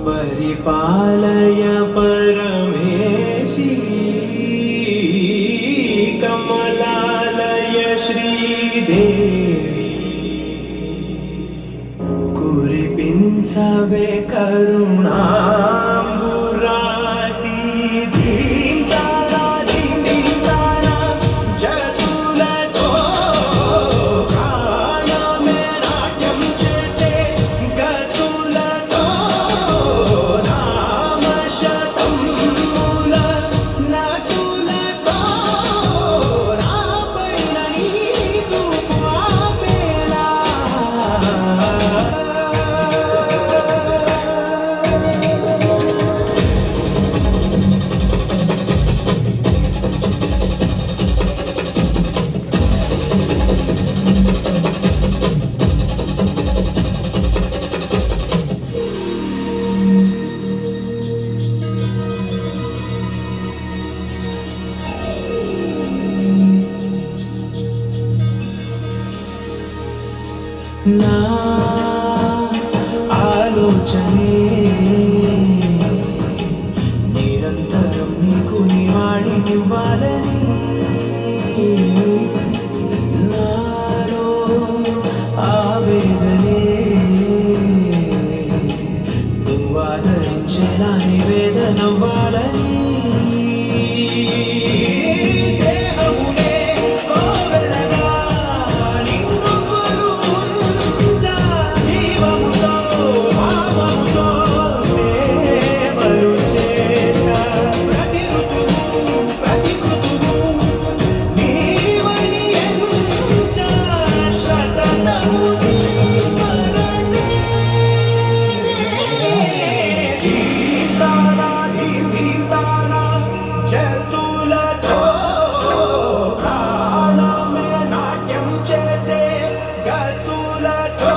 परिपालय परमेशी कमलालय श्रीदेवी कुरिपिंचवे करुणांबुरासी धीं तारा जगुलतो गानमे नाट्यं చేసే గతులతో నామశతం మూల నటులతో నాపైన నీ చూపు ఆపేలా నా ఆలోచనే నిరంతరం నీకు నివాళినివ్వాలని నాలో ఆవేదనే నువ్వు ఆదరించేలా నివేదనవ్వాలని చతులతో గానమే నాట్యం చేసే గతులతో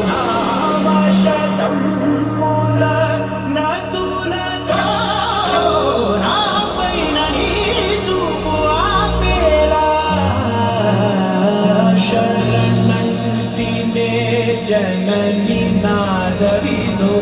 నామశతం మూల నటులతో నాపైన నీ చూపు ఆపేలా శరణంటినే జనని నాదవినో